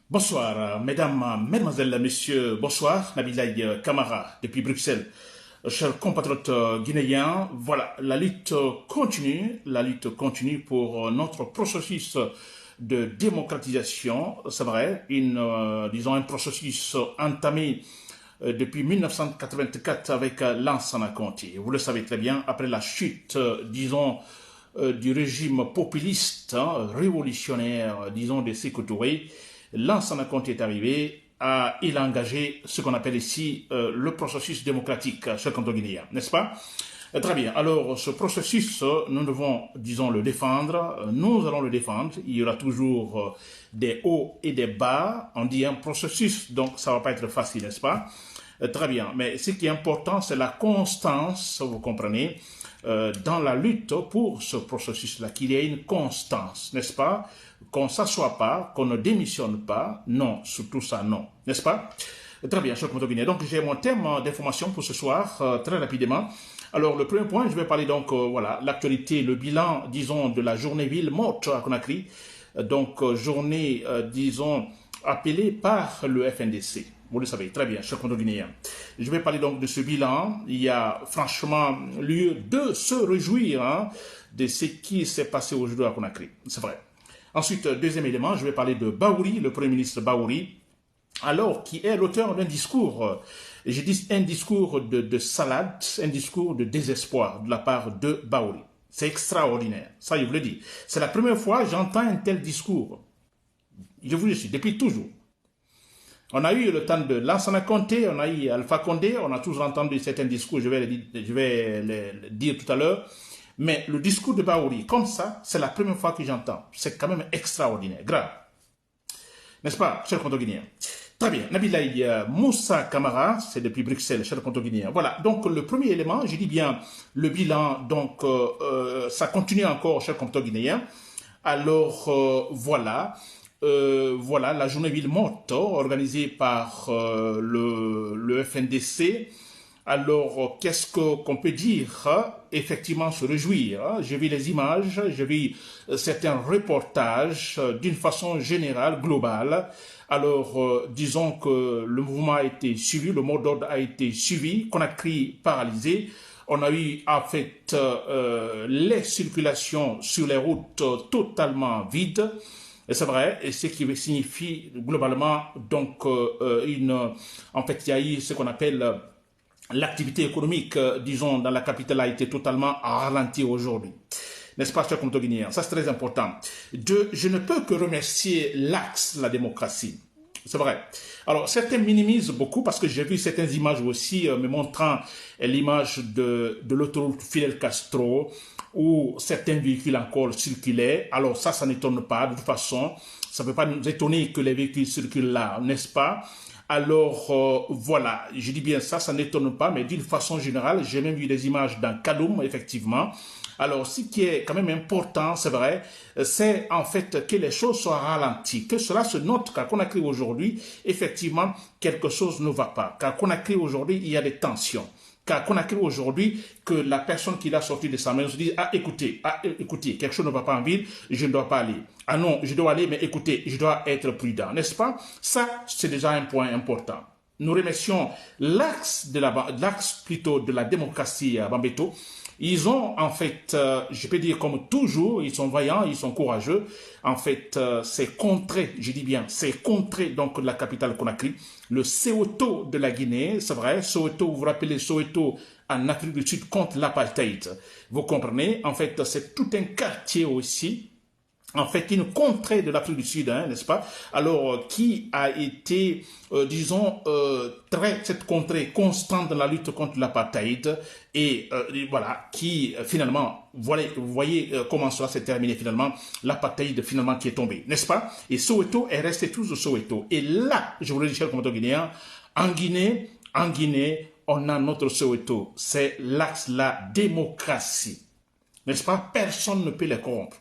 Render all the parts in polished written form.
Bonsoir, mesdames, mesdemoiselles, messieurs, bonsoir, Nabilaï Kamara, depuis Bruxelles. Chers compatriotes guinéens, voilà, la lutte continue pour notre processus de démocratisation, c'est vrai, disons un processus entamé depuis 1984 avec Lansana Conté. Vous le savez très bien, après la chute, disons, du régime populiste, révolutionnaire, disons, de Sékou Touré, Lansana Conté est arrivé, il a engagé ce qu'on appelle ici le processus démocratique chez le canton guinéen, n'est-ce pas? Très bien. Alors, ce processus, nous devons, disons, le défendre. Nous allons le défendre. Il y aura toujours des hauts et des bas. On dit un processus, donc ça va pas être facile, n'est-ce pas? Très bien. Mais ce qui est important, c'est la constance, vous comprenez, dans la lutte pour ce processus-là, qu'il y ait une constance, n'est-ce pas? Qu'on ne s'assoit pas, qu'on ne démissionne pas. Non, surtout ça, non. N'est-ce pas? Très bien, cher Guinée. Donc, j'ai mon thème d'information pour ce soir, très rapidement. Alors, le premier point, je vais parler donc, voilà, l'actualité, le bilan, disons, de la journée ville morte à Conakry. Donc, journée, disons, appelée par le FNDC. Vous le savez, très bien, cher Guinéen. Je vais parler donc de ce bilan. Il y a franchement lieu de se réjouir de ce qui s'est passé aujourd'hui à Conakry. C'est vrai. Ensuite, deuxième élément, je vais parler de Baouri, le Premier ministre Baouri, alors qui est l'auteur d'un discours, je dis un discours de salade, un discours de désespoir de la part de Baouri. C'est extraordinaire, ça je vous le dis. C'est la première fois que j'entends un tel discours. Je vous le dis, depuis toujours. On a eu le temps de Lansana Conté, on a eu Alpha Condé, on a toujours entendu certains discours, je vais le dire tout à l'heure. Mais le discours de Baouri, comme ça, c'est la première fois que j'entends. C'est quand même extraordinaire, grave. N'est-ce pas, cher Conto-Guinéen? Très bien. Nabilaï Moussa Kamara, c'est depuis Bruxelles, cher Conto-Guinéen. Voilà, donc le premier élément, je dis bien le bilan, donc ça continue encore, cher Conto-Guinéen. Alors, voilà. Voilà, la journée ville morte organisée par le FNDC. Alors, qu'est-ce qu'on peut dire? Effectivement, se réjouir. J'ai vu les images, j'ai vu certains reportages d'une façon générale, globale. Alors, disons que le mouvement a été suivi, le mot d'ordre a été suivi, Conakry paralysé. On a eu, en fait, les circulations sur les routes totalement vides. C'est vrai, et ce qui signifie globalement, donc, en fait, il y a eu ce qu'on appelle l'activité économique, disons, dans la capitale a été totalement ralentie aujourd'hui. N'est-ce pas, cher Conto-Guinéen? Ça, c'est très important. Je ne peux que remercier l'Axe, la démocratie. C'est vrai. Alors, certains minimisent beaucoup parce que j'ai vu certaines images aussi me montrant l'image de l'autoroute Fidel Castro où certains véhicules encore circulaient. Alors, ça n'étonne pas. De toute façon, ça ne peut pas nous étonner que les véhicules circulent là, n'est-ce pas? Alors, voilà, je dis bien ça n'étonne pas, mais d'une façon générale, j'ai même vu des images dans Kaloum, effectivement. Alors, ce qui est quand même important, c'est vrai, c'est en fait que les choses soient ralenties, que cela se note qu'à Conakry aujourd'hui, effectivement, quelque chose ne va pas. Qu'à Conakry aujourd'hui, il y a des tensions. Qu'à Conakry aujourd'hui, que la personne qui l'a sorti de sa maison se dit écoutez, quelque chose ne va pas en ville, je ne dois pas aller. Ah non, je dois aller, mais écoutez, je dois être prudent, n'est-ce pas? Ça, c'est déjà un point important. Nous remercions l'axe plutôt de la démocratie à Bambeto. Ils ont, en fait, je peux dire comme toujours, ils sont vaillants, ils sont courageux. En fait, c'est contré, je dis bien, c'est contré donc la capitale Conakry. Le Soweto de la Guinée, c'est vrai, Soweto, vous vous rappelez Soweto en Afrique du Sud contre l'apartheid. Vous comprenez? En fait, c'est tout un quartier aussi. En fait, une contrée de l'Afrique du Sud, n'est-ce pas? Alors, qui a été, disons, cette contrée constante dans la lutte contre l'apartheid et voilà, qui finalement, vous voyez comment cela s'est terminé finalement, l'apartheid finalement qui est tombé, n'est-ce pas? Et Soweto est resté toujours Soweto. Et là, je vous le dis, cher compatriotes guinéens, en Guinée, on a notre Soweto. C'est l'axe, la démocratie. N'est-ce pas? Personne ne peut les corrompre.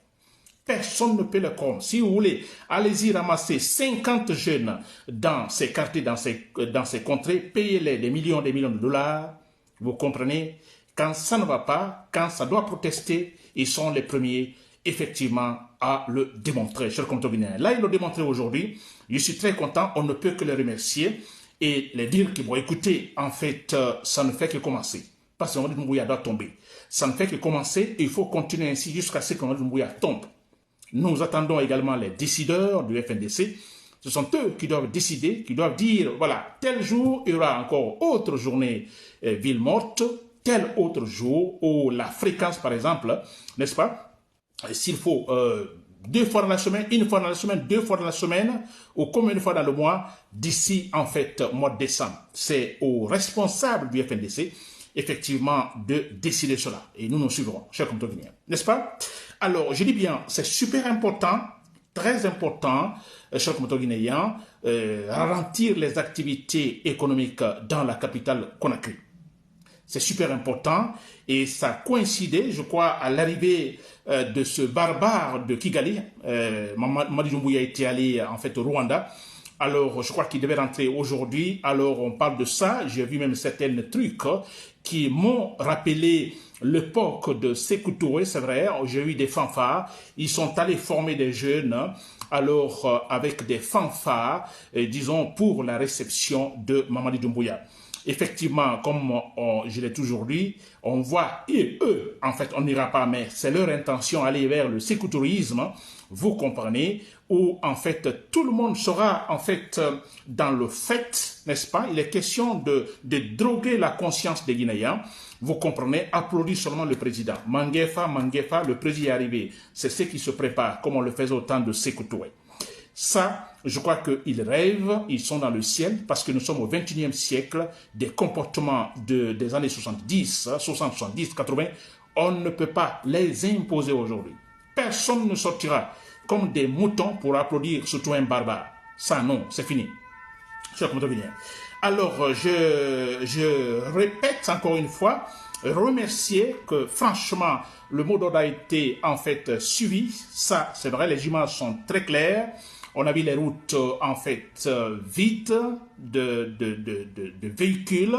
Personne ne peut le corrompre. Si vous voulez, allez-y ramasser 50 jeunes dans ces quartiers, dans ces contrées, payez-les des millions de dollars. Vous comprenez? Quand ça ne va pas, quand ça doit protester, ils sont les premiers effectivement à le démontrer, cher Guinéen. Là, il l'a démontré aujourd'hui. Je suis très content. On ne peut que le remercier et les dire que, bon, écoutez, en fait, ça ne fait que commencer. Parce que Mamadi Doumbouya doit tomber. Ça ne fait que commencer et il faut continuer ainsi jusqu'à ce que Mamadi Doumbouya tombe. Nous attendons également les décideurs du FNDC. Ce sont eux qui doivent décider, qui doivent dire, voilà, tel jour, il y aura encore autre journée ville morte, tel autre jour, où la fréquence, par exemple, n'est-ce pas, s'il faut 2 fois dans la semaine, 1 fois dans la semaine, 2 fois dans la semaine, ou combien de fois dans le mois, d'ici, en fait, mois de décembre. C'est aux responsables du FNDC, effectivement, de décider cela. Et nous suivrons, chers Guinéens. N'est-ce pas? Alors, je dis bien, c'est super important, très important, chers Guinéens, ralentir les activités économiques dans la capitale Conakry. C'est super important et ça coïncidait, je crois, à l'arrivée de ce barbare de Kigali. Mamadi Doumbouya était allé en fait au Rwanda. Alors, je crois qu'il devait rentrer aujourd'hui. Alors, on parle de ça. J'ai vu même certains trucs qui m'ont rappelé l'époque de Sékou Touré, c'est vrai. J'ai eu des fanfares. Ils sont allés former des jeunes. Alors, avec des fanfares, disons, pour la réception de Mamadi Doumbouya. Effectivement, comme je l'ai toujours dit, on voit, et eux, en fait, on n'ira pas, mais c'est leur intention d'aller vers le sécouritourisme, vous comprenez, où, en fait, tout le monde sera, en fait, dans le fait, n'est-ce pas? Il est question de droguer la conscience des Guinéens. Vous comprenez, applaudis seulement le président. Manguefa, le président est arrivé. C'est ce qui se prépare, comme on le faisait au temps de Sékou Touré. Ça, je crois qu'ils rêvent, ils sont dans le ciel, parce que nous sommes au XXIe siècle, des comportements des années 70, 60, 70, 80, on ne peut pas les imposer aujourd'hui. Personne ne sortira comme des moutons pour applaudir surtout un barbare. Ça, non, c'est fini. Alors, je répète encore une fois, remercier que franchement, le mot d'ordre a été en fait suivi. Ça, c'est vrai, les images sont très claires. On a vu les routes en fait vides de véhicules.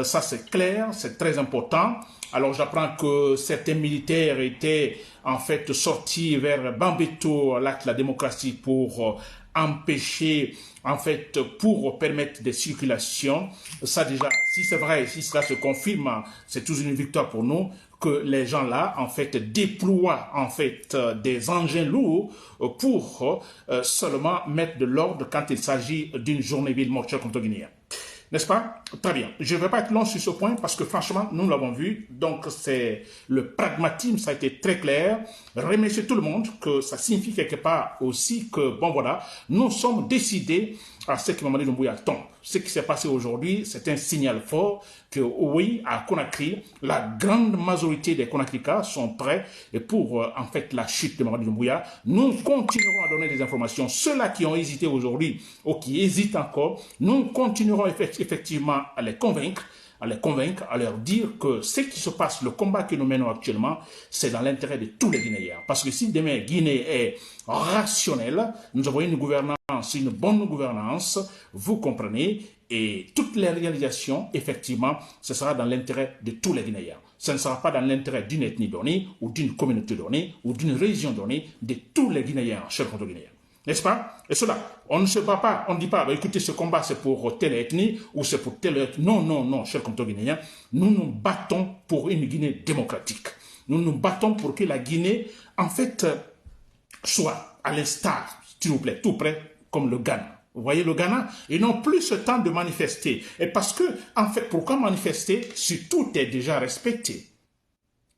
Ça c'est clair, c'est très important. Alors j'apprends que certains militaires étaient en fait sortis vers Bambeto, là la démocratie, pour empêcher, en fait, pour permettre des circulations. Ça déjà, si c'est vrai, si cela se confirme, c'est toujours une victoire pour nous, que les gens là, en fait, déploient, en fait, des engins lourds pour seulement mettre de l'ordre quand il s'agit d'une journée ville morte contre Guinée. N'est-ce pas? Très bien. Je ne vais pas être long sur ce point parce que franchement, nous l'avons vu. Donc, c'est le pragmatisme, ça a été très clair. Remercier tout le monde, que ça signifie quelque part aussi que, bon voilà, nous sommes décidés à ce que Mamadi Doumbouya tombe. Ce qui s'est passé aujourd'hui, c'est un signal fort que oui, à Conakry, la grande majorité des Conakricas sont prêts pour en fait la chute de Mamadi Doumbouya. Nous continuerons à donner des informations. Ceux-là qui ont hésité aujourd'hui ou qui hésitent encore, nous continuerons effectivement à les convaincre, à leur dire que ce qui se passe, le combat que nous menons actuellement, c'est dans l'intérêt de tous les Guinéens. Parce que si demain Guinée est rationnelle, nous avons une gouvernance, une bonne gouvernance, vous comprenez, et toutes les réalisations, effectivement, ce sera dans l'intérêt de tous les Guinéens. Ce ne sera pas dans l'intérêt d'une ethnie donnée, ou d'une communauté donnée, ou d'une région donnée, de tous les Guinéens, chers Guinéens. N'est-ce pas? Et cela, on ne se bat pas, on ne dit pas, bah, écoutez, ce combat c'est pour telle ethnie ou c'est pour telle ethnie. Non, non, non, chers Guinéens, nous nous battons pour une Guinée démocratique. Nous nous battons pour que la Guinée, en fait, soit à l'instar, s'il vous plaît, tout près, comme le Ghana. Vous voyez le Ghana? Ils n'ont plus ce temps de manifester. Et parce que, en fait, pourquoi manifester si tout est déjà respecté?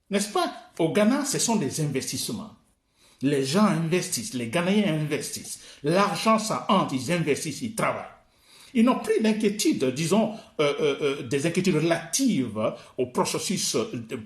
N'est-ce pas? Au Ghana, ce sont des investissements. Les gens investissent, les Ghanéens investissent. L'argent, ça entre, ils investissent, ils travaillent. Ils n'ont plus d'inquiétude, disons, des inquiétudes relatives au processus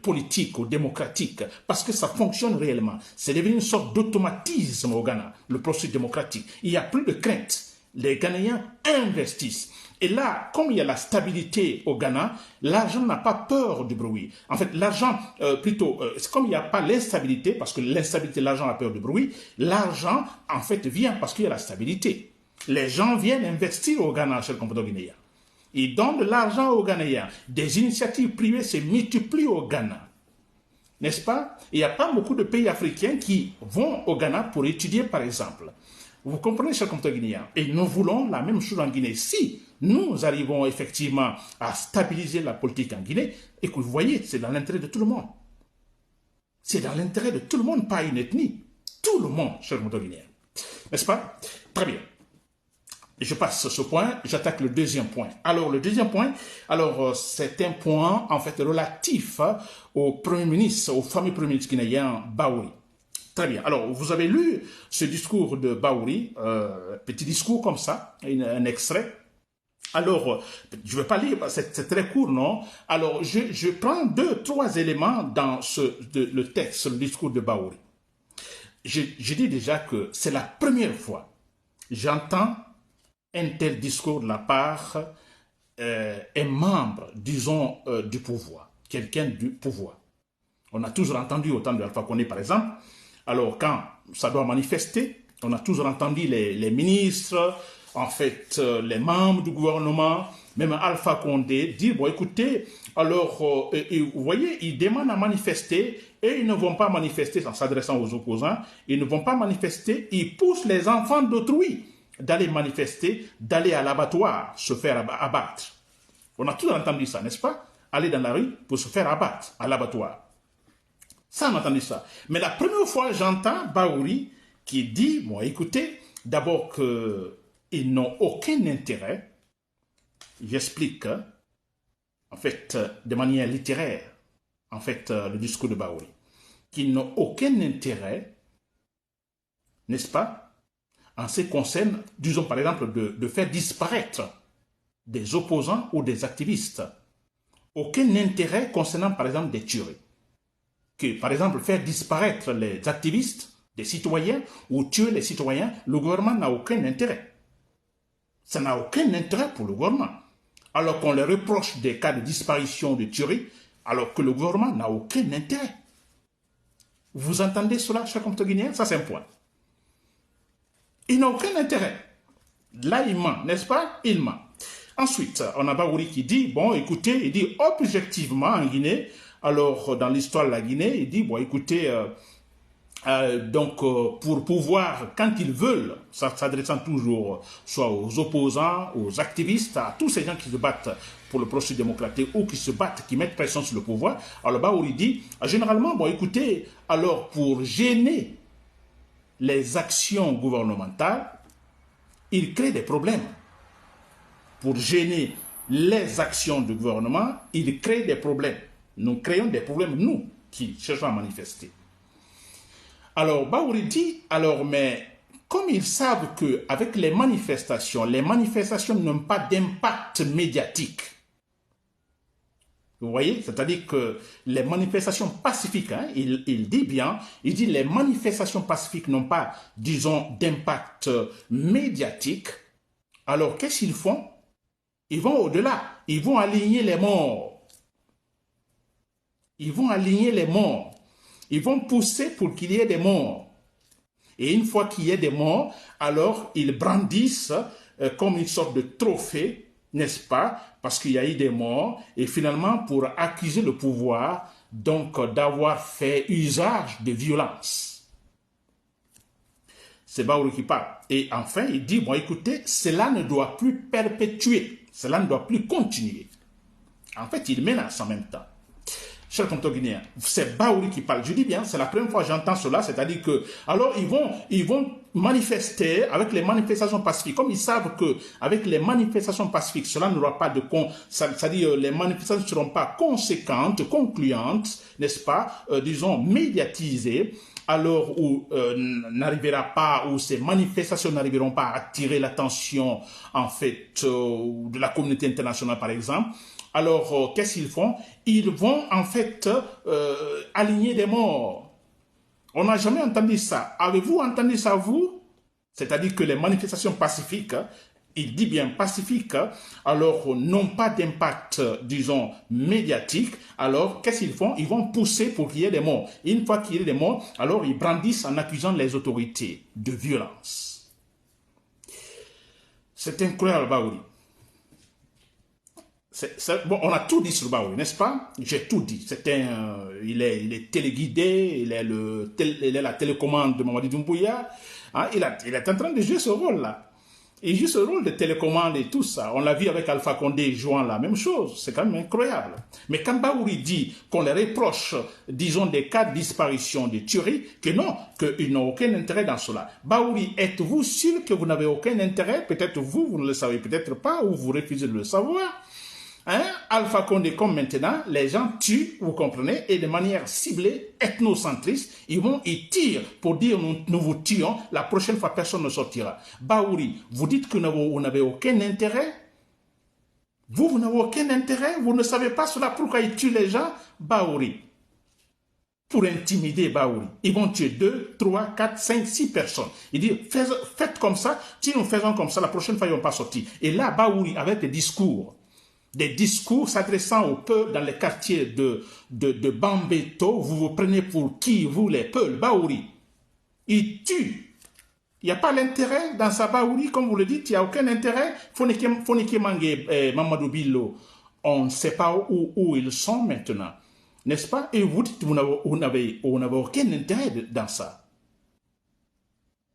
politique ou démocratique, parce que ça fonctionne réellement. C'est devenu une sorte d'automatisme au Ghana, le processus démocratique. Il n'y a plus de crainte. Les Ghanéens investissent. Et là, comme il y a la stabilité au Ghana, l'argent n'a pas peur du bruit. En fait, l'argent, c'est comme il n'y a pas l'instabilité, parce que l'instabilité, l'argent a peur du bruit, l'argent, en fait, vient parce qu'il y a la stabilité. Les gens viennent investir au Ghana, chez le compagnon guinéen. Ils donnent de l'argent aux Ghanéens. Des initiatives privées se multiplient au Ghana. n'est-ce pas? Il n'y a pas beaucoup de pays africains qui vont au Ghana pour étudier, par exemple. Vous comprenez, chers compatriotes guinéens? Et nous voulons la même chose en Guinée. Si nous arrivons effectivement à stabiliser la politique en Guinée, et que vous voyez, c'est dans l'intérêt de tout le monde. C'est dans l'intérêt de tout le monde, pas une ethnie. Tout le monde, chers compatriotes guinéens. N'est-ce pas? Très bien. Je passe ce point, j'attaque le deuxième point. Alors, le deuxième point, c'est un point, en fait, relatif au Premier ministre, au fameux Premier ministre guinéen, Baouri. Très bien. Alors, vous avez lu ce discours de Baouri, petit discours comme ça, un extrait. Alors, je ne vais pas lire, c'est très court, non? Alors, je prends 2-3 éléments dans le texte, le discours de Baouri. Je dis déjà que c'est la première fois que j'entends un tel discours de la part un membre, disons, du pouvoir, quelqu'un du pouvoir. On a toujours entendu, au temps de Alpha Condé, par exemple, alors quand ça doit manifester, on a toujours entendu les ministres, en fait, les membres du gouvernement, même Alpha Condé, dire, bon, écoutez, alors, vous voyez, ils demandent à manifester et ils ne vont pas manifester en s'adressant aux opposants, ils ne vont pas manifester, ils poussent les enfants d'autrui d'aller manifester, d'aller à l'abattoir, se faire abattre. On a toujours entendu ça, n'est-ce pas? Aller dans la rue pour se faire abattre à l'abattoir. Ça, on a entendu ça. Mais la première fois, j'entends Baouri qui dit, bon, écoutez, d'abord qu'ils n'ont aucun intérêt, j'explique, en fait, de manière littéraire, en fait, le discours de Baouri, qu'ils n'ont aucun intérêt, n'est-ce pas, en ce qui concerne, disons par exemple, de faire disparaître des opposants ou des activistes. Aucun intérêt concernant, par exemple, des tueries. Que, par exemple, faire disparaître les activistes, des citoyens, ou tuer les citoyens, le gouvernement n'a aucun intérêt. Ça n'a aucun intérêt pour le gouvernement. Alors qu'on leur reproche des cas de disparition, de tuerie, alors que le gouvernement n'a aucun intérêt. Vous entendez cela, chers compatriotes guinéens? Ça, c'est un point. Il n'a aucun intérêt. Là, il ment, n'est-ce pas? Il ment. Ensuite, on a Baouri qui dit, bon, écoutez, il dit objectivement en Guinée, alors dans l'histoire de la Guinée, il dit, bon, écoutez, pour pouvoir, quand ils veulent, s'adressant toujours soit aux opposants, aux activistes, à tous ces gens qui se battent pour le processus démocratique ou qui se battent, qui mettent pression sur le pouvoir, alors Baouri dit, généralement, bon, écoutez, alors pour gêner les actions gouvernementales, il crée des problèmes. Pour gêner les actions du gouvernement, il crée des problèmes. Nous créons des problèmes, nous, qui cherchons à manifester. Alors, Baouri dit, alors, mais comme ils savent qu'avec les manifestations n'ont pas d'impact médiatique. Vous voyez, c'est-à-dire que les manifestations pacifiques, hein, il dit bien, il dit les manifestations pacifiques n'ont pas, disons, d'impact médiatique. Alors, qu'est-ce qu'ils font? Ils vont au-delà, ils vont aligner les morts. Ils vont aligner les morts. Ils vont pousser pour qu'il y ait des morts. Et une fois qu'il y ait des morts, alors ils brandissent comme une sorte de trophée, n'est-ce pas? Parce qu'il y a eu des morts, et finalement pour accuser le pouvoir, donc d'avoir fait usage de violence. C'est Baouri qui parle. Et enfin, il dit, bon écoutez, cela ne doit plus perpétuer, cela ne doit plus continuer. En fait, il menace en même temps. Chers compatriotes guinéens, c'est Baouri qui parle. Je dis bien, c'est la première fois que j'entends cela, c'est-à-dire que, alors ils vont manifester avec les manifestations pacifiques. Comme ils savent que avec les manifestations pacifiques, cela n'aura pas de c'est-à-dire les manifestations ne seront pas conséquentes, concluantes, n'est-ce pas, disons médiatisées, alors où n'arrivera pas, où ces manifestations n'arriveront pas à attirer l'attention en fait de la communauté internationale par exemple. Alors, qu'est-ce qu'ils font? Ils vont en fait aligner des morts. On n'a jamais entendu ça. Avez-vous entendu ça, vous? C'est-à-dire que les manifestations pacifiques, il dit bien pacifiques, alors n'ont pas d'impact, disons, médiatique. Alors, qu'est-ce qu'ils font? Ils vont pousser pour qu'il y ait des morts. Et une fois qu'il y ait des morts, alors ils brandissent en accusant les autorités de violence. C'est incroyable, Baouri. Bon, on a tout dit sur Baouri, n'est-ce pas? J'ai tout dit. Il est téléguidé, il est la télécommande de Mamadi Doumbouya. Hein, il est en train de jouer ce rôle-là. Il joue ce rôle de télécommande et tout ça. On l'a vu avec Alpha Condé jouant la même chose. C'est quand même incroyable. Mais quand Baouri dit qu'on les reproche, disons, des cas de disparition, de tuerie, que non, qu'ils n'ont aucun intérêt dans cela. Baouri, êtes-vous sûr que vous n'avez aucun intérêt? Peut-être vous ne le savez peut-être pas, ou vous refusez de le savoir. Hein? Alpha Condé, comme maintenant, les gens tuent, vous comprenez, et de manière ciblée, ethnocentriste, ils tirent pour dire nous vous tuons, la prochaine fois personne ne sortira. Baouri, vous dites que vous n'avez aucun intérêt? Vous n'avez aucun intérêt? Vous ne savez pas cela, pourquoi ils tuent les gens? Baouri, pour intimider Baouri, ils vont tuer 2, 3, 4, 5, 6 personnes. Il dit, faites comme ça, si nous faisons comme ça, la prochaine fois ils ne vont pas sortir. Et là, Baouri, avec des discours s'adressant aux peuples dans les quartiers de Bambeto, vous vous prenez pour qui, vous les peuples, Baouri. Il tue. Il n'y a pas l'intérêt dans sa Baouri, comme vous le dites, il n'y a aucun intérêt. Fonike Mange, Mamadou Billo, on ne sait pas où ils sont maintenant, n'est-ce pas? Et vous dites, vous n'avez aucun intérêt dans ça.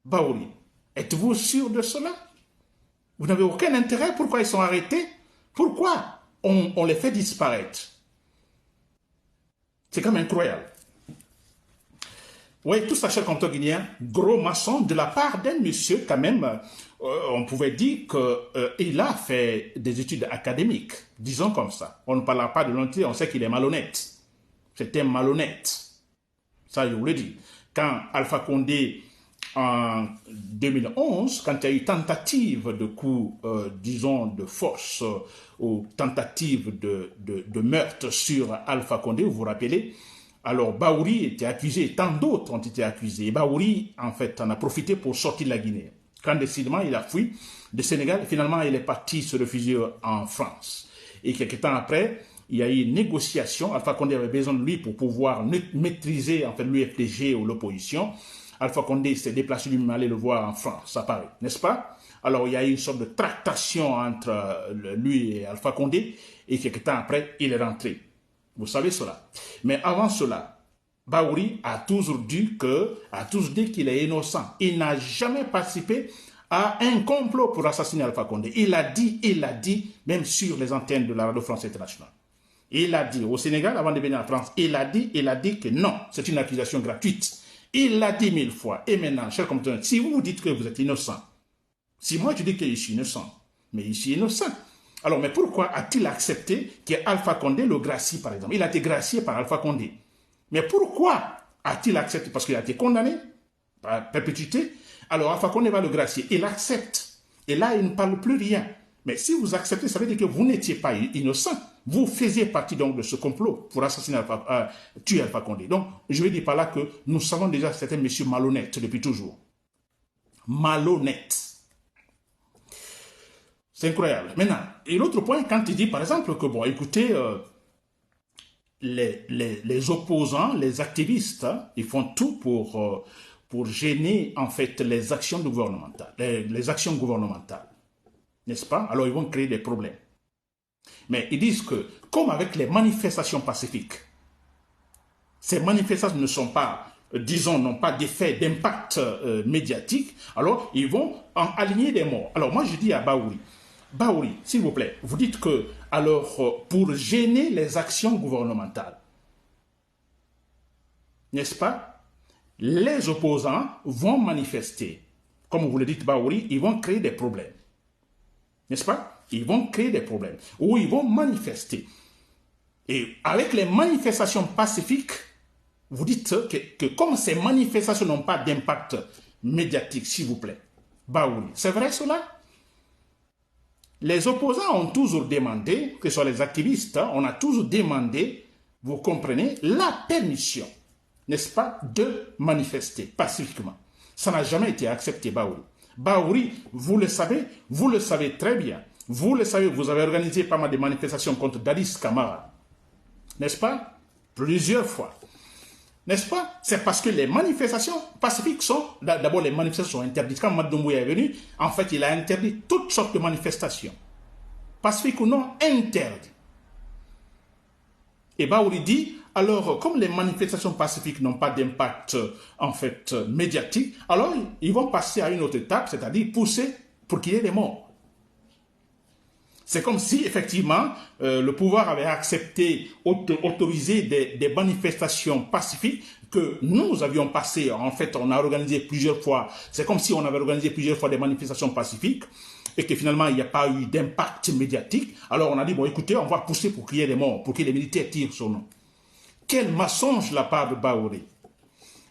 Baouri, êtes-vous sûr de cela? Vous n'avez aucun intérêt? Pourquoi ils sont arrêtés? Pourquoi on les fait disparaître? C'est quand même incroyable. Oui, tout ça, cher compteur guinéen, gros maçon de la part d'un monsieur, quand même, on pouvait dire qu'il a fait des études académiques, disons comme ça. On ne parlera pas de l'honnêteté, on sait qu'il est malhonnête. C'était malhonnête. Ça, je vous le dis. Quand Alpha Condé, en 2011, quand il y a eu tentative de coup, disons, de force ou tentative de meurtre sur Alpha Condé, vous vous rappelez, alors Baouri était accusé, et tant d'autres ont été accusés. Et Baouri, en fait, en a profité pour sortir de la Guinée. Quand décidément, il a fui de Sénégal, et finalement, il est parti se réfugier en France. Et quelques temps après, il y a eu une négociation. Alpha Condé avait besoin de lui pour pouvoir maîtriser, en fait, l'UFDG ou l'opposition. Alpha Condé s'est déplacé lui-même aller le voir en France, à Paris, n'est-ce pas? Alors, il y a eu une sorte de tractation entre lui et Alpha Condé, et quelques temps après, il est rentré. Vous savez cela. Mais avant cela, Baouri a toujours dit qu'il est innocent. Il n'a jamais participé à un complot pour assassiner Alpha Condé. Il l'a dit, même sur les antennes de la Radio France Internationale. Il a dit au Sénégal, avant de venir en France, il a dit que non, c'est une accusation gratuite. Il l'a dit 1000 fois. Et maintenant, chers compatriotes, si vous dites que vous êtes innocent, si moi je dis que je suis innocent, mais je suis innocent. Alors, mais pourquoi a-t-il accepté qu'Alpha Condé le gracie, par exemple? Il a été gracié par Alpha Condé. Mais pourquoi a-t-il accepté? Parce qu'il a été condamné par perpétuité. Alors, Alpha Condé va le gracier. Il accepte. Et là, il ne parle plus rien. Mais si vous acceptez, ça veut dire que vous n'étiez pas innocent. Vous faisiez partie donc de ce complot pour assassiner tuer Alpha Condé. Donc, je vais dire par là que nous savons déjà que c'est un monsieur malhonnête depuis toujours. Malhonnête. C'est incroyable. Maintenant, et l'autre point, quand il dit par exemple que, bon, écoutez, les opposants, les activistes, ils font tout pour gêner en fait les actions gouvernementales, les actions gouvernementales, n'est-ce pas? Alors ils vont créer des problèmes. Mais ils disent que, comme avec les manifestations pacifiques, ces manifestations ne sont pas, disons, n'ont pas d'effet d'impact médiatique, alors ils vont aligner des morts. Alors moi je dis à Baouri, s'il vous plaît, vous dites que, alors, pour gêner les actions gouvernementales, n'est-ce pas, les opposants vont manifester. Comme vous le dites, Baouri, ils vont créer des problèmes. N'est-ce pas? Ils vont créer des problèmes. Ou ils vont manifester. Et avec les manifestations pacifiques, vous dites que comme ces manifestations n'ont pas d'impact médiatique, s'il vous plaît, Baouri, c'est vrai cela? Les opposants ont toujours demandé, que ce soit les activistes, on a toujours demandé, vous comprenez, la permission, n'est-ce pas, de manifester pacifiquement. Ça n'a jamais été accepté, Baouri. Baouri, vous le savez très bien. Vous le savez, vous avez organisé pas mal de manifestations contre Dadis Camara, n'est-ce pas? Plusieurs fois. N'est-ce pas? C'est parce que les manifestations pacifiques sont... D'abord, les manifestations sont interdites. Quand Mamadi Doumbouya est venu, en fait, il a interdit toutes sortes de manifestations. Pacifiques ou non, interdites. Et Baouri dit, alors, comme les manifestations pacifiques n'ont pas d'impact, en fait, médiatique, alors ils vont passer à une autre étape, c'est-à-dire pousser pour qu'il y ait des morts. C'est comme si, effectivement, le pouvoir avait accepté, autorisé des manifestations pacifiques que nous avions passées. En fait, on a organisé plusieurs fois. C'est comme si on avait organisé plusieurs fois des manifestations pacifiques et que finalement, il n'y a pas eu d'impact médiatique. Alors, on a dit, bon, écoutez, on va pousser pour qu'il y ait des morts, pour que les militaires tirent sur nous. Quel mensonge de la part de Baouri.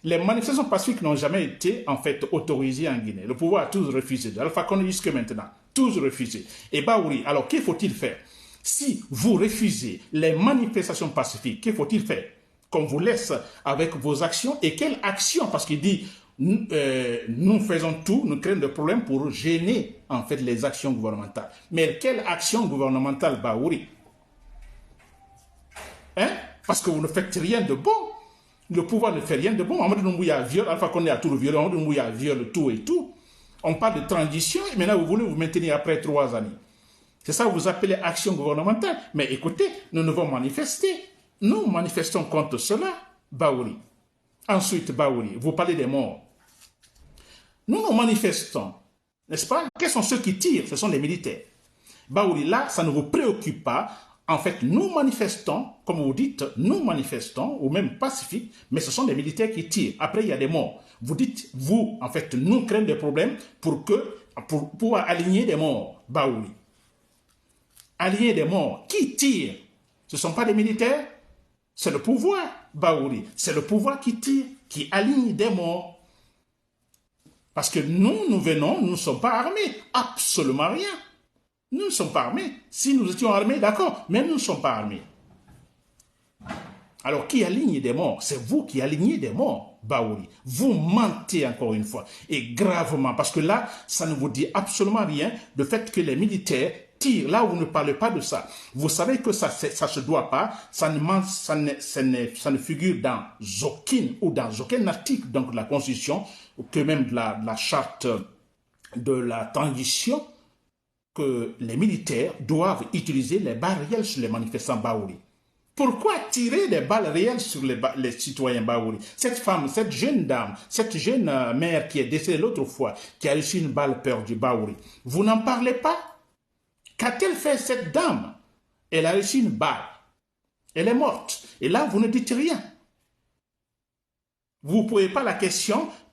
Les manifestations pacifiques n'ont jamais été, en fait, autorisées en Guinée. Le pouvoir a toujours refusé. Alpha Condé jusque maintenant, toujours refusé. Et Baouri, alors, qu'il faut-il faire? Si vous refusez les manifestations pacifiques, qu'il faut-il faire? Qu'on vous laisse avec vos actions. Et quelles actions? Parce qu'il dit, nous faisons tout, nous créons des problèmes pour gêner, en fait, les actions gouvernementales. Mais quelle action gouvernementale, Baouri? Hein? Parce que vous ne faites rien de bon. Le pouvoir ne fait rien de bon. Amadou Doumbouya viole, Alpha Condé a tout le viol, Amadou Doumbouya viole tout et tout. On parle de transition et maintenant vous voulez vous maintenir après 3 années. C'est ça que vous appelez action gouvernementale. Mais écoutez, nous devons manifester. Nous manifestons contre cela, Baouri. Ensuite, Baouri, vous parlez des morts. Nous manifestons, n'est-ce pas? Quels sont ceux qui tirent? Ce sont les militaires. Baouri, là, ça ne vous préoccupe pas. En fait, nous manifestons, comme vous dites, nous manifestons, ou même pacifiques, mais ce sont des militaires qui tirent. Après, il y a des morts. Vous dites, vous, en fait, nous créons des problèmes pour pouvoir aligner des morts. Baouri. Aligner des morts. Qui tire? Ce ne sont pas des militaires, c'est le pouvoir, Baouri. C'est le pouvoir qui tire, qui aligne des morts. Parce que nous venons, nous ne sommes pas armés. Absolument rien. Nous ne sommes pas armés. Si nous étions armés, d'accord, mais nous ne sommes pas armés. Alors, qui aligne des morts? C'est vous qui alignez des morts, Baouri. Vous mentez encore une fois, et gravement, parce que là, ça ne vous dit absolument rien, le fait que les militaires tirent, là où vous ne parlez pas de ça. Vous savez que ça ne se doit pas, ça ne figure dans aucune, ou dans aucun article donc, de la Constitution, que même de la charte de la transition, que les militaires doivent utiliser les balles réelles sur les manifestants Baouri. Pourquoi tirer des balles réelles sur les citoyens Baouri? Cette femme, cette jeune dame, cette jeune mère qui est décédée l'autre fois, qui a reçu une balle perdue Baouri, vous n'en parlez pas? Qu'a-t-elle fait cette dame? Elle a reçu une balle. Elle est morte. Et là, vous ne dites rien. Vous ne pouvez pas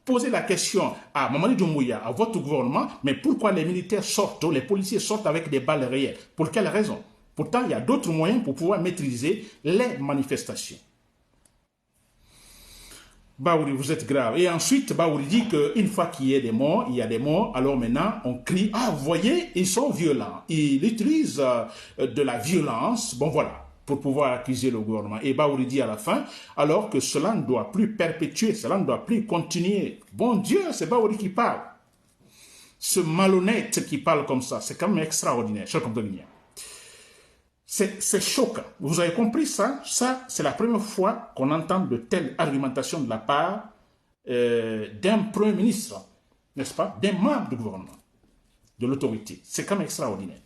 poser la question à Mamadi Doumbouya, à votre gouvernement, mais pourquoi les militaires sortent, les policiers sortent avec des balles réelles? Pour quelle raison? Pourtant, il y a d'autres moyens pour pouvoir maîtriser les manifestations. Baouri, vous êtes grave. Et ensuite, Baouri dit qu'une fois qu'il y a des morts, il y a des morts, alors maintenant, on crie, ah, vous voyez, ils sont violents. Ils utilisent de la violence, bon voilà, pour pouvoir accuser le gouvernement. Et Baouri dit à la fin, alors que cela ne doit plus perpétuer, cela ne doit plus continuer. Bon Dieu, c'est Baouri qui parle. Ce malhonnête qui parle comme ça, c'est quand même extraordinaire, cher compatriotes. C'est choquant. Vous avez compris ça? Ça, c'est la première fois qu'on entend de telles argumentations de la part d'un Premier ministre, n'est-ce pas? D'un membre du gouvernement, de l'autorité. C'est quand même extraordinaire.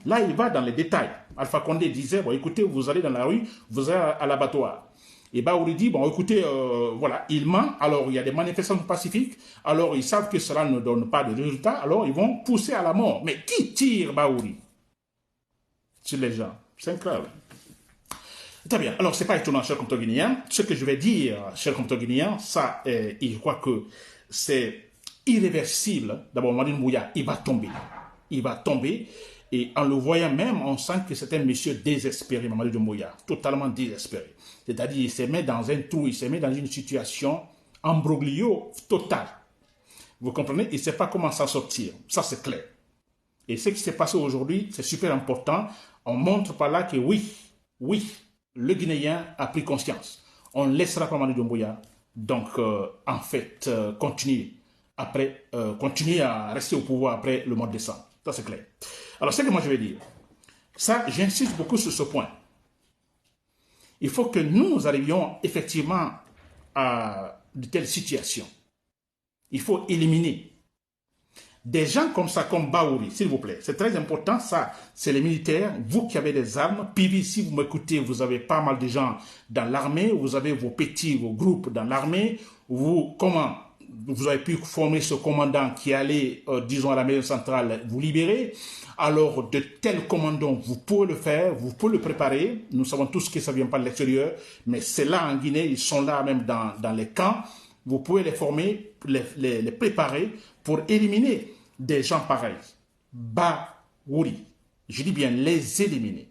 Là, il va dans les détails. Alpha Condé disait, bon, écoutez, vous allez dans la rue, vous allez à l'abattoir. Et Baouri dit, bon, écoutez, voilà, il ment, alors il y a des manifestations pacifiques, alors ils savent que cela ne donne pas de résultat, alors ils vont pousser à la mort. Mais qui tire, Baouri? Sur les gens. C'est incroyable. Très bien. Alors, ce n'est pas étonnant, chers compatriotes guinéens. Ce que je vais dire, chers compatriotes guinéens, ça, je crois que c'est irréversible. D'abord, Mamadi Doumbouya, il va tomber. Il va tomber. Et en le voyant même, on sent que c'est un monsieur désespéré, Mamadi Doumbouya. Totalement désespéré. C'est-à-dire, il se met dans un trou, il se met dans une situation embroglio totale. Vous comprenez? Il ne sait pas comment s'en sortir. Ça, c'est clair. Et ce qui s'est passé aujourd'hui, c'est super important. On montre par là que oui, le Guinéen a pris conscience. On ne laissera pas Mamadi Doumbouya, donc en fait, continuer à rester au pouvoir après le mois de décembre. Ça, c'est clair. Alors, ce que moi je vais dire, ça, j'insiste beaucoup sur ce point. Il faut que nous arrivions effectivement à de telles situations. Il faut éliminer Des gens comme ça, comme Baouri, s'il vous plaît, c'est très important, ça, c'est les militaires, vous qui avez des armes. Pivi, si vous m'écoutez, vous avez pas mal de gens dans l'armée, vous avez vos petits, vos groupes dans l'armée, vous avez pu former ce commandant qui allait, disons, à la maison centrale, vous libérer. Alors, de tels commandants, vous pouvez le faire, vous pouvez le préparer. Nous savons tous que ça ne vient pas de l'extérieur, mais c'est là en Guinée, ils sont là même dans les camps. Vous pouvez les former, les préparer pour éliminer des gens pareils. Baouri. Je dis bien les éliminer.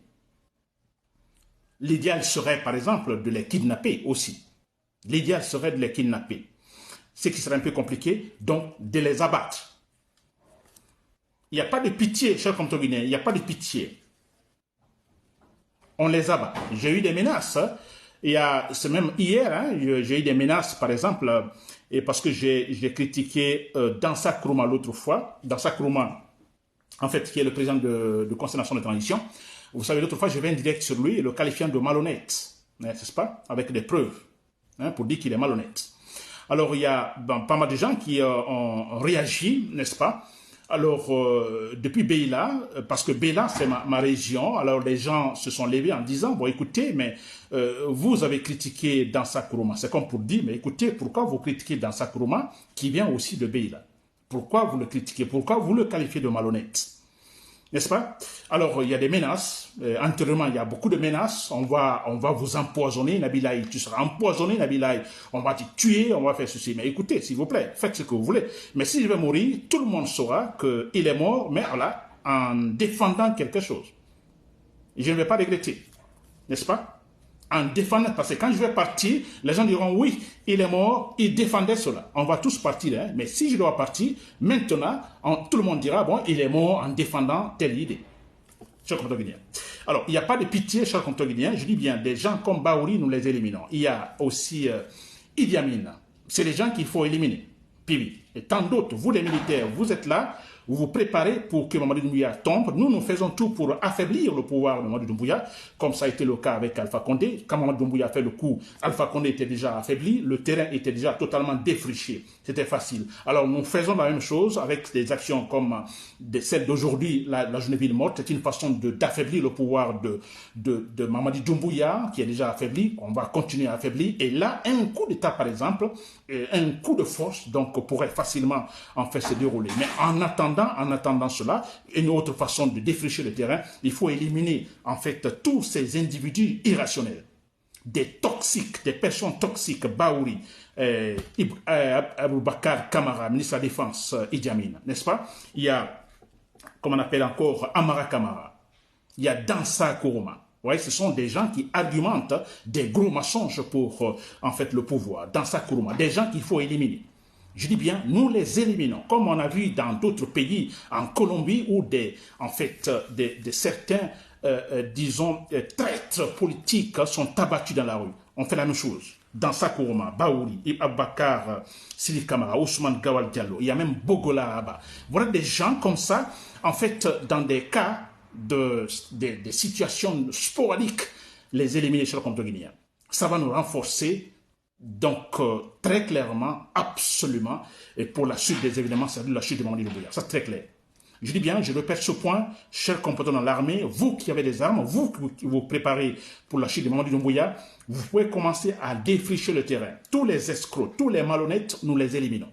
L'idéal serait, par exemple, de les kidnapper aussi. L'idéal serait de les kidnapper. Ce qui serait un peu compliqué, donc de les abattre. Il n'y a pas de pitié, chers compatriotes, il n'y a pas de pitié. On les abat. J'ai eu des menaces. C'est même hier, hein, j'ai eu des menaces, par exemple, et parce que j'ai critiqué Dansa Kourouma l'autre fois. Dansa Kourouma, en fait, qui est le président du Conseil national de transition. Vous savez, l'autre fois, je vais en direct sur lui, le qualifiant de malhonnête, n'est-ce pas, avec des preuves, hein, pour dire qu'il est malhonnête. Alors, il y a pas mal de gens qui ont réagi, n'est-ce pas? Alors, depuis Beila, parce que Beila, c'est ma région, alors les gens se sont levés en disant, bon, écoutez, mais vous avez critiqué Dansa Kourouma. C'est comme pour dire, mais écoutez, pourquoi vous critiquez Dansa Kourouma, qui vient aussi de Beila? Pourquoi vous le critiquez? Pourquoi vous le qualifiez de malhonnête? N'est-ce pas? Alors, il y a des menaces. Antérieurement, il y a beaucoup de menaces. On va vous empoisonner, Nabilaï. Tu seras empoisonné, Nabilaï. On va te tuer, on va faire ceci. Mais écoutez, s'il vous plaît, faites ce que vous voulez. Mais si je vais mourir, tout le monde saura qu'il est mort, mais voilà, en défendant quelque chose. Je ne vais pas regretter. N'est-ce pas? En défendant, parce que quand je vais partir, les gens diront, oui, il est mort, il défendait cela. On va tous partir, hein, mais si je dois partir, maintenant, tout le monde dira, bon, il est mort en défendant telle idée. Chers compatriotes guinéens. Alors, il n'y a pas de pitié, chers compatriotes guinéens, je dis bien, des gens comme Baouri, nous les éliminons. Il y a aussi Idi Amin, c'est les gens qu'il faut éliminer. Pivi. Et tant d'autres, vous les militaires, vous êtes là, vous vous préparez pour que Mamadou Doumbouya tombe. Nous faisons tout pour affaiblir le pouvoir de Mamadou Doumbouya, comme ça a été le cas avec Alpha Condé. Quand Mamadou Doumbouya a fait le coup, Alpha Condé était déjà affaibli, le terrain était déjà totalement défriché. C'était facile. Alors nous faisons la même chose avec des actions comme celle d'aujourd'hui, la journée ville morte. C'est une façon d'affaiblir le pouvoir de Mamadou Doumbouya, qui est déjà affaibli. On va continuer à affaiblir. Et là, un coup d'État, par exemple, un coup de force, donc pourrait facilement en fait se dérouler. Mais en attendant cela, une autre façon de défricher le terrain, il faut éliminer en fait tous ces individus irrationnels, des toxiques, des personnes toxiques, Baouri, Aboubakar Kamara, ministre de la Défense, Idi Amin, n'est-ce pas? Il y a, comme on appelle encore, Amara Kamara, il y a Dansa Kourouma. Ouais, ce sont des gens qui argumentent des gros mensonges pour en fait le pouvoir. Dansa Kourouma, des gens qu'il faut éliminer. Je dis bien, nous les éliminons, comme on a vu dans d'autres pays, en Colombie, où certains, disons, traîtres politiques sont abattus dans la rue. On fait la même chose. Dansa Kourouma, Baouri, Aboubakar, Sili Kamara, Ousmane Gawal Diallo, il y a même Bogola Abba. Voilà des gens comme ça, en fait, dans des cas des situations sporadiques, les éliminer sur le compte guinéen. Ça va nous renforcer. Donc, très clairement, absolument, et pour la suite des événements, c'est-à-dire la chute de Mamadou Doumbouya. Ça, c'est très clair. Je dis bien, je répète ce point, chers compatriotes dans l'armée, vous qui avez des armes, vous qui vous préparez pour la chute de Mamadou Doumbouya, vous pouvez commencer à défricher le terrain. Tous les escrocs, tous les malhonnêtes, nous les éliminons.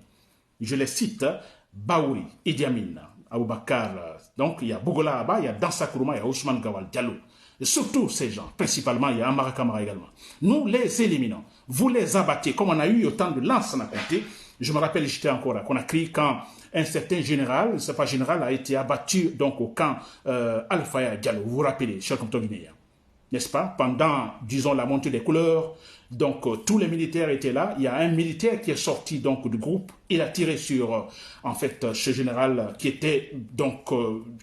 Je les cite, Baouri, Idi Amin, Aboubakar, donc il y a Bogola Abba, il y a Dansa Kourouma, il y a Ousmane Gawal Diallo. Et surtout ces gens, principalement, il y a Amara Kamara également. Nous les éliminons. Vous les abattez, comme on a eu autant de lances en apporté. Je me rappelle, j'étais encore là, qu'on a crié quand un certain général, c'est pas général, a été abattu donc au camp Alpha Diallo. Vous vous rappelez, chers compatriotes guinéens, n'est-ce pas? Pendant, disons, la montée des couleurs, donc tous les militaires étaient là. Il y a un militaire qui est sorti donc du groupe. Il a tiré sur, en fait, ce général qui était donc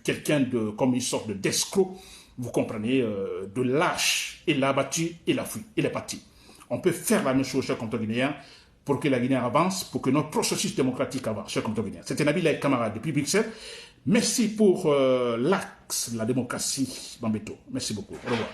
quelqu'un de, comme une sorte d'escroc. Vous comprenez, de lâche. Il l'a abattu, il a fui, il est parti. On peut faire la même chose, chers compatriotes guinéens, pour que la Guinée avance, pour que notre processus démocratique avance, chers compatriotes guinéens. C'était Nabilaï Kamara depuis Bruxelles. Merci pour l'axe de la démocratie, Bambeto. Merci beaucoup. Au revoir.